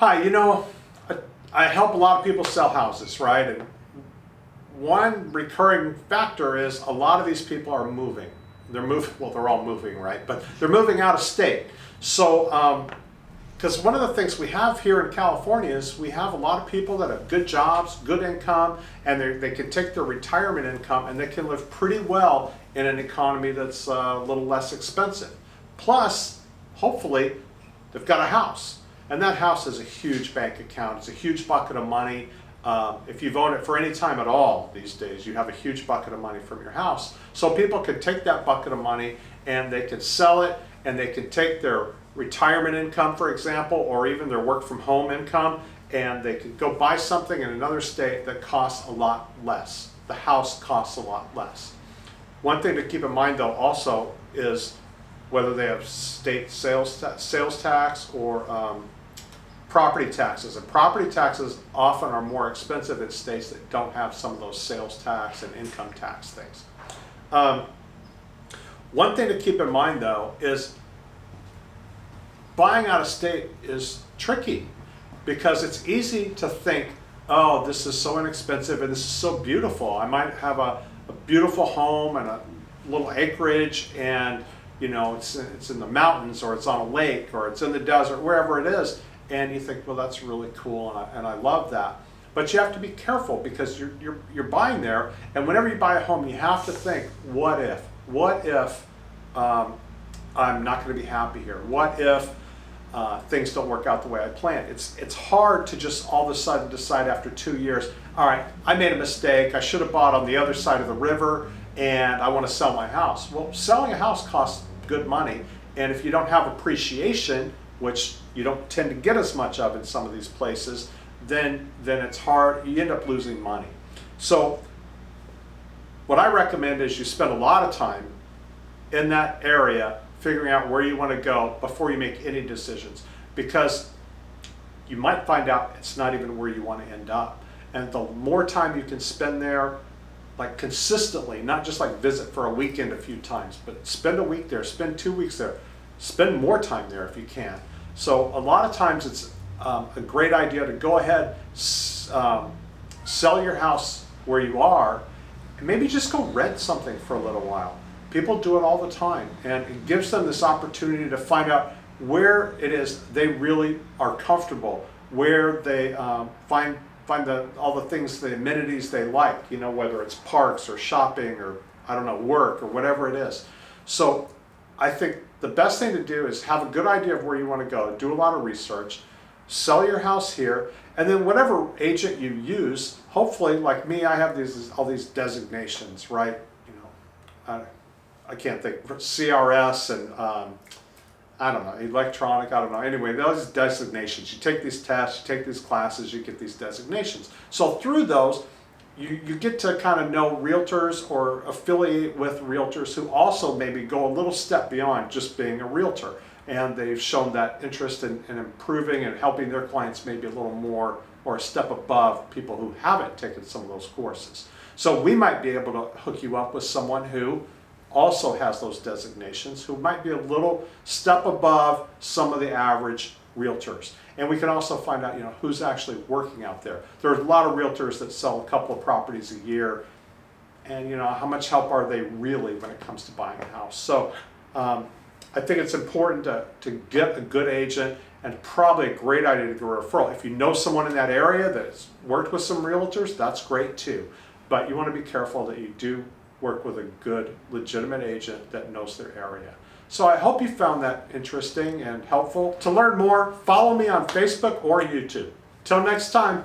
Hi, I help a lot of people sell houses, right? And one recurring factor is a lot of these people are moving. They're moving, well, they're all moving, right? But they're moving out of state. So, because one of the things we have here in California is we have a lot of people that have good jobs, good income, and they can take their retirement income and they can live pretty well in an economy that's a little less expensive. Plus, hopefully, they've got a house. And that house is a huge bank account. It's a huge bucket of money. If you've owned it for any time at all these days, you have a huge bucket of money from your house. So people could take that bucket of money and they could sell it, and they could take their retirement income, for example, or even their work from home income, and they could go buy something in another state that costs a lot less. The house costs a lot less. One thing to keep in mind though also is whether they have state sales tax or property taxes. And property taxes often are more expensive in states that don't have some of those sales tax and income tax things. One thing to keep in mind though is buying out of state is tricky, because it's easy to think, oh, this is so inexpensive and this is so beautiful. I might have a beautiful home and a little acreage, and it's in the mountains, or it's on a lake, or it's in the desert, wherever it is, and you think, well, that's really cool, and I love that. But you have to be careful, because you're buying there, and whenever you buy a home, you have to think, what if? What if I'm not going to be happy here? What if things don't work out the way I planned? It's hard to just all of a sudden decide after 2 years, all right, I made a mistake, I should have bought on the other side of the river, and I want to sell my house. Well, selling a house costs good money, and if you don't have appreciation, which you don't tend to get as much of in some of these places, then it's hard. You end up losing money. So what I recommend is you spend a lot of time in that area figuring out where you want to go before you make any decisions, because you might find out it's not even where you want to end up. And the more time you can spend there, like consistently, not just like visit for a weekend a few times, but spend a week there, spend 2 weeks there, spend more time there if you can. So a lot of times it's a great idea to go ahead, sell your house where you are, and maybe just go rent something for a little while. People do it all the time, and it gives them this opportunity to find out where it is they really are comfortable, where they find all the things, the amenities they like, whether it's parks or shopping or, I don't know, work or whatever it is. So I think the best thing to do is have a good idea of where you want to go, do a lot of research, sell your house here, and then whatever agent you use, hopefully, like me, I have all these designations, right? I can't think, CRS and I don't know, electronic, I don't know. Anyway, those designations. You take these tests, you take these classes, you get these designations. So through those, you get to kind of know realtors or affiliate with realtors who also maybe go a little step beyond just being a realtor. And they've shown that interest in improving and helping their clients maybe a little more, or a step above people who haven't taken some of those courses. So we might be able to hook you up with someone who also has those designations, who might be a little step above some of the average realtors. And we can also find out, who's actually working out there. There's a lot of realtors that sell a couple of properties a year, and how much help are they really when it comes to buying a house? So I think it's important to get a good agent, and probably a great idea to do a referral. If you know someone in that area that's worked with some realtors, that's great too. But you want to be careful that you do work with a good, legitimate agent that knows their area. So I hope you found that interesting and helpful. To learn more, follow me on Facebook or YouTube. Till next time.